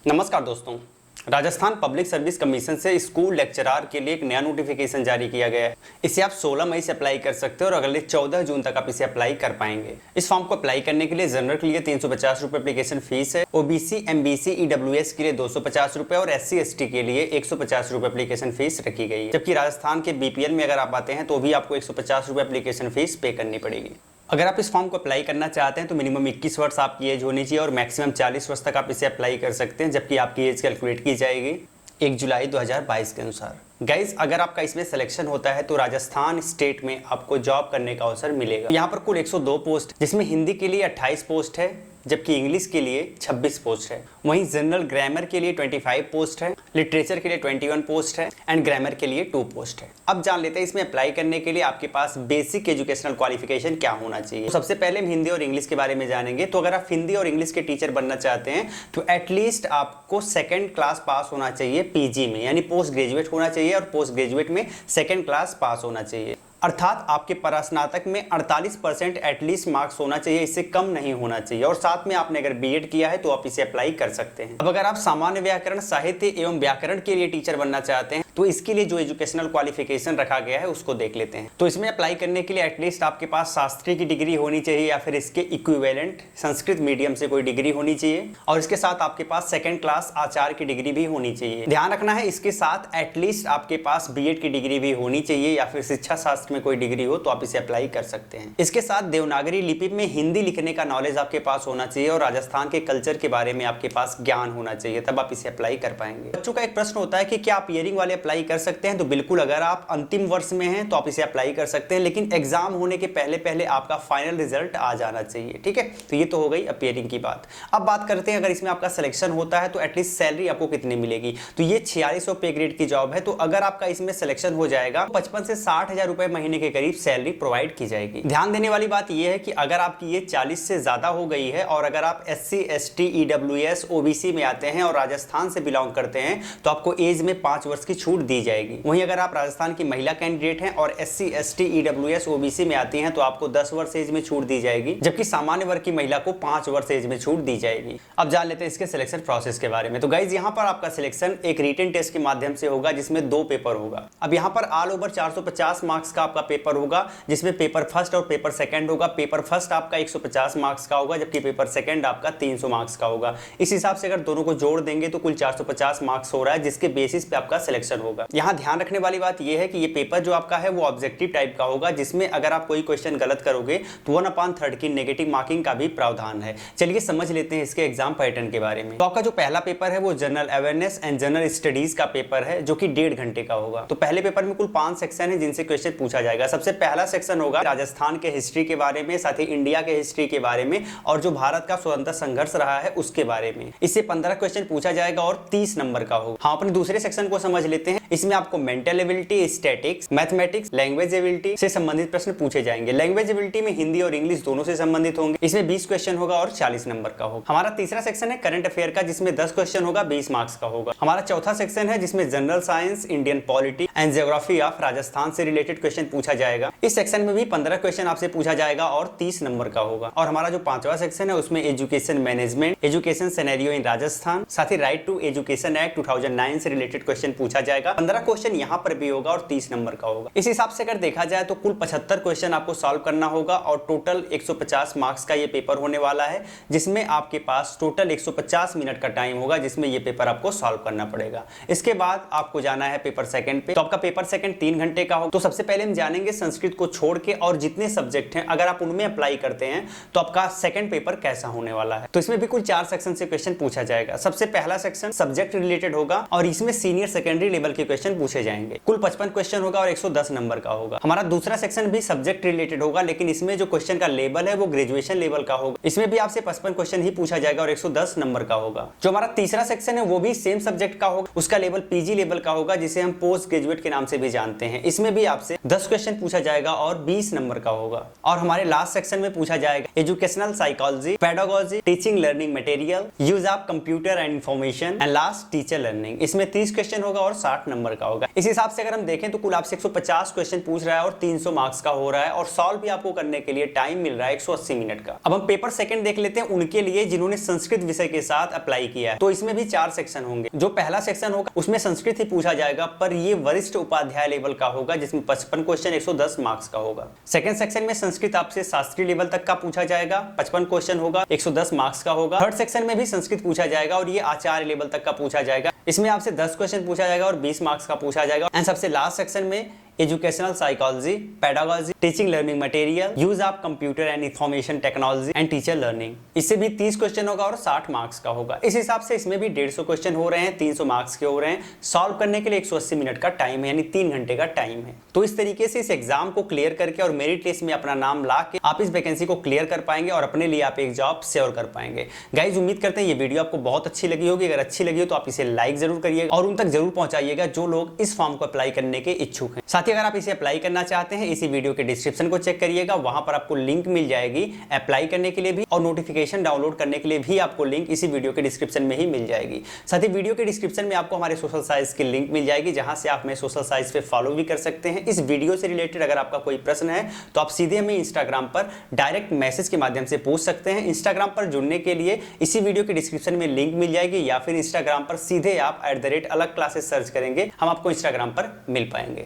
नमस्कार दोस्तों, Rajasthan public service commission से स्कूल लेक्चरार के लिए एक नया नोटिफिकेशन जारी किया गया है। इसे आप 16 मई से अप्लाई कर सकते हो और अगले 14 जून तक आप इसे अप्लाई कर पाएंगे। इस फॉर्म को अप्लाई करने के लिए जनरल के लिए 350 रुपये एप्लीकेशन फीस है, ओबीसी, एमबीसी, ईडब्ल्यूएस के लिए 250 रुपये और SC ST के लिए 150 रुपये एप्लीकेशन फीस रखी गई है। जबकि राजस्थान के BPL में अगर आप आते हैं तो भी आपको 150 रुपये एप्लीकेशन फीस पे करनी पड़ेगी। अगर आप इस फॉर्म को अप्लाई करना चाहते हैं तो मिनिमम 21 वर्ष आपकी एज होनी चाहिए और मैक्सिमम 40 वर्ष तक आप इसे अप्लाई कर सकते हैं, जबकि आपकी एज कैलकुलेट की जाएगी 1 जुलाई 2022 के अनुसार। गाइज, अगर आपका इसमें सिलेक्शन होता है तो राजस्थान स्टेट में आपको जॉब करने का अवसर मिलेगा। यहाँ पर कुल 102 पोस्ट, जिसमें हिंदी के लिए 28 पोस्ट है, जबकि इंग्लिश के लिए 26 पोस्ट है। वहीं जनरल ग्रामर के लिए 25 पोस्ट है, लिटरेचर के लिए 21 पोस्ट है एंड ग्रामर के लिए 2 पोस्ट है। अब जान लेते हैं इसमें अप्लाई करने के लिए आपके पास बेसिक एजुकेशनल क्वालिफिकेशन क्या होना चाहिए। तो सबसे पहले हम हिंदी और इंग्लिश के बारे में जानेंगे। तो अगर आप हिंदी और इंग्लिश के टीचर बनना चाहते हैं तो एटलीस्ट आपको 2nd क्लास पास होना चाहिए PG में, यानी पोस्ट ग्रेजुएट होना चाहिए और पोस्ट ग्रेजुएट में 2nd क्लास पास होना चाहिए। अर्थात आपके परास्नातक में 48% एटलीस्ट मार्क्स होना चाहिए, इससे कम नहीं होना चाहिए। और साथ में आपने अगर BEd किया है तो आप इसे अप्लाई कर सकते हैं। अब अगर आप सामान्य व्याकरण, साहित्य एवं व्याकरण के लिए टीचर बनना चाहते हैं तो इसके लिए जो एजुकेशनल क्वालिफिकेशन रखा गया है उसको देख लेते हैं। तो इसमें अप्लाई करने के लिए एटलीस्ट आपके पास शास्त्री की डिग्री होनी चाहिए या फिर इसके इक्विवेलेंट संस्कृत मीडियम से कोई डिग्री होनी चाहिए और इसके साथ आपके पास 2nd क्लास आचार्य की डिग्री भी होनी चाहिए। ध्यान रखना है, इसके साथ एटलीस्ट आपके पास BEd की डिग्री भी होनी चाहिए या फिर शिक्षा शास्त्र में कोई डिग्री हो तो आप इसे अप्लाई कर सकते हैं। इसके साथ देवनागरी लिपि में हिंदी लिखने का नॉलेज आपके पास होना चाहिए और राजस्थान के कल्चर के बारे में आपके पास ज्ञान होना चाहिए, तब आप इसे अप्लाई कर पाएंगे। बच्चों का एक प्रश्न होता है कि क्या आप ईयरिंग वाले अप्लाई कर सकते हैं? तो बिल्कुल, अगर आप अंतिम वर्ष में हैं तो आप इसे अप्लाई कर सकते हैं, लेकिन एग्जाम होने के पहले पहले आपका फाइनल रिजल्ट आ जाना चाहिए। ठीक है, तो ये तो हो गई अपीयरिंग की बात। अब बात करते हैं अगर इसमें आपका सिलेक्शन होता है तो एटलीस्ट सैलरी आपको कितनी मिलेगी। तो ये 4600 पे ग्रेड की जॉब है। तो अगर आपका इसमें सिलेक्शन हो जाएगा 55 से 60 हजार रुपए महीने के करीब सैलरी प्रोवाइड की जाएगी। ध्यान देने वाली बात यह है कि अगर आपकी ये 40 से ज्यादा हो गई है और अगर आप SC ST EWS OBC में आते हैं और राजस्थान से बिलोंग करते हैं तो आपको एज में 5 वर्ष की छूट दी जाएगी। वहीं अगर आप राजस्थान की महिला कैंडिडेट हैं और SC ST EWS OBC में आती हैं तो आपको 10 वर्ष एज में छूट दी जाएगी, जबकि सामान्य वर्ग की महिला को 5 वर्ष एज में छूट दी जाएगी। अब जान लेते हैं इसके सिलेक्शन प्रोसेस के बारे में। तो गाइज, यहाँ पर आपका सिलेक्शन एक रिटन टेस्ट के माध्यम से होगा जिसमें 2 पेपर होगा। अब यहाँ पर ऑल ओवर 450 मार्क्स का आपका पेपर होगा, जिसमें पेपर फर्स्ट और पेपर सेकंड होगा। पेपर फर्स्ट आपका 150 मार्क्स का होगा, जबकि पेपर सेकंड आपका 300 मार्क्स का होगा। इस हिसाब से अगर दोनों को जोड़ देंगे तो कुल 450 मार्क्स हो रहा है, जिसके बेसिस पे आपका सिलेक्शन होगा। यहाँ ध्यान रखने वाली बात यह है कि ये पेपर जो आपका है वो ऑब्जेक्टिव टाइप का होगा, जिसमें अगर आप कोई क्वेश्चन गलत करोगे तो 1/3 की नेगेटिव मार्किंग का भी प्रावधान है। चलिए समझ लेते हैं इसके एग्जाम पैटर्न के बारे में। तो आपका जो पहला पेपर है वो general awareness and general studies का पेपर है, जो कि 1.5 घंटे का होगा। तो पहले पेपर में कुल 5 सेक्शन है जिनसे क्वेश्चन पूछा जाएगा। सबसे पहला सेक्शन होगा राजस्थान के हिस्ट्री के बारे में, साथ ही इंडिया के हिस्ट्री के बारे में और जो भारत का स्वतंत्रता संघर्ष रहा है उसके बारे में। इससे 15 क्वेश्चन पूछा जाएगा और 30 नंबर का होगा। हाँ, अपने दूसरे सेक्शन को समझ लेते हैं। इसमें आपको mental ability, statics, mathematics, language ability से संबंधित प्रश्न पूछे जाएंगे। लैंग्वेज एबिलिटी में हिंदी और इंग्लिश दोनों से संबंधित होंगे। इसमें 20 क्वेश्चन होगा और 40 नंबर का होगा। हमारा तीसरा सेक्शन है करंट अफेयर का, जिसमें 10 क्वेश्चन होगा, 20 मार्क्स का होगा। हमारा चौथा सेक्शन है जिसमें general science, Indian polity and geography of Rajasthan से रिलेटेड क्वेश्चन पूछा जाएगा। इस सेक्शन में भी 15 क्वेश्चन आपसे पूछा जाएगा और 30 नंबर का होगा। और हमारा जो 5वां सेक्शन है उसमें education management, education scenario in Rajasthan, साथ ही राइट टू एजुकेशन एक्ट 2009 से रिलेटेड क्वेश्चन पूछा जाएगा। 15 क्वेश्चन यहाँ पर भी होगा और 30 नंबर का होगा। इस हिसाब से अगर देखा जाए तो कुल 75 क्वेश्चन आपको सॉल्व करना होगा और टोटल 150 मार्क्स का ये पेपर होने वाला है, जिसमें आपके पास टोटल 150 मिनट का टाइम होगा, जिसमें ये पेपर आपको सॉल्व करना पड़ेगा। इसके बाद आपको जाना है पेपर सेकंड पे। तो आपका पेपर सेकंड 3 घंटे का होगा। तो सबसे पहले हम जानेंगे संस्कृत को छोड़ के और जितने सब्जेक्ट हैं अगर आप उनमें अप्लाई करते हैं तो आपका सेकंड पेपर कैसा होने वाला है। तो इसमें भी कुल 4 सेक्शन से क्वेश्चन पूछा जाएगा। सबसे पहला सेक्शन सब्जेक्ट रिलेटेड होगा और इसमें सीनियर सेकेंडरी लेवल के क्वेश्चन पूछे जाएंगे। कुल 55 क्वेश्चन होगा और 110 नंबर का होगा। हमारा दूसरा सेक्शन भी सब्जेक्ट रिलेटेड होगा, लेकिन इसमें जो क्वेश्चन का लेवल है वो ग्रेजुएशन लेवल का होगा। इसमें भी आपसे 55 क्वेश्चन ही पूछा जाएगा और 110 नंबर का होगा। जो हमारा तीसरा सेक्शन है वो भी सेम सब्जेक्ट का होगा, उसका लेवल PG लेवल का होगा, जिसे हम पोस्ट ग्रेजुएट के नाम से भी जानते हैं। इसमें भी आपसे 10 क्वेश्चन पूछा जाएगा और 20 नंबर का होगा। और हमारे लास्ट सेक्शन में पूछा जाएगा educational psychology, pedagogy, teaching learning material, use of computer and information and last teacher learning. इसमें 30 क्वेश्चन होगा और 60 नंबर नंबर का होगा। इस हिसाब से अगर हम देखें तो कुल आपसे 150 क्वेश्चन पूछ रहा है और 300 मार्क्स का हो रहा है और सॉल्व भी आपको करने के लिए टाइम मिल रहा है 180 मिनट का। अब हम पेपर सेकंड देख लेते हैं उनके लिए जिन्होंने संस्कृत विषय के साथ अप्लाई किया है। तो इसमें भी 4 सेक्शन होंगे। जो पहला सेक्शन होगा उसमें संस्कृत ही पूछा जाएगा, पर ये वरिष्ठ उपाध्याय लेवल का होगा जिसमें 55 क्वेश्चन 110 मार्क्स का होगा। सेकंड सेक्शन में संस्कृत आपसे शास्त्रीय लेवल तक का पूछा जाएगा, 55 क्वेश्चन होगा, 110 मार्क्स का होगा। थर्ड सेक्शन में भी संस्कृत पूछा जाएगा और ये आचार्य लेवल तक का पूछा जाएगा, इसमें आपसे 10 क्वेश्चन पूछा जाएगा और 20 मार्क्स का पूछा जाएगा। एंड सबसे लास्ट सेक्शन में educational psychology, pedagogy, teaching learning material, use of computer and information technology and teacher learning, इससे भी 30 क्वेश्चन होगा और 60 मार्क्स का होगा। इस हिसाब से इसमें भी 150 क्वेश्चन हो रहे हैं, 300 मार्क्स के हो रहे हैं। सॉल्व करने के लिए 180 मिनट का टाइम है, यानी 3 घंटे का टाइम है। तो इस तरीके से इस एग्जाम को क्लियर करके और मेरिट लिस्ट में अपना नाम ला के आप इस वैकेंसी को क्लियर कर पाएंगे और अपने लिए आप एक जॉब सिक्योर कर पाएंगे। गाइज उम्मीद करते हैं ये वीडियो आपको बहुत अच्छी लगी होगी। अगर अच्छी लगी हो तो आप इसे लाइक जरूर करिएगा और उन तक जरूर पहुंचाइएगा जो लोग इस फॉर्म को अप्लाई करने के इच्छुक हैं। साथ ही अगर आप इसे अप्लाई करना चाहते हैं, इसी वीडियो के डिस्क्रिप्शन को चेक करिएगा, वहां पर आपको लिंक मिल जाएगी अप्लाई करने के लिए भी और नोटिफिकेशन डाउनलोड करने के लिए भी आपको लिंक इसी वीडियो के डिस्क्रिप्शन में ही मिल जाएगी। साथ ही वीडियो के डिस्क्रिप्शन में आपको हमारे सोशल साइट्स की लिंक मिल जाएगी, जहां से आप हमें सोशल साइट्स पे फॉलो भी कर सकते हैं। इस वीडियो से रिलेटेड अगर आपका कोई प्रश्न है तो आप सीधे हमें इंस्टाग्राम पर डायरेक्ट मैसेज के माध्यम से पूछ सकते हैं। इंस्टाग्राम पर जुड़ने के लिए इसी वीडियो के डिस्क्रिप्शन में लिंक मिल जाएगी, या फिर इंस्टाग्राम पर सीधे आप @अलग क्लासेस सर्च करेंगे, हम आपको इंस्टाग्राम पर मिल पाएंगे।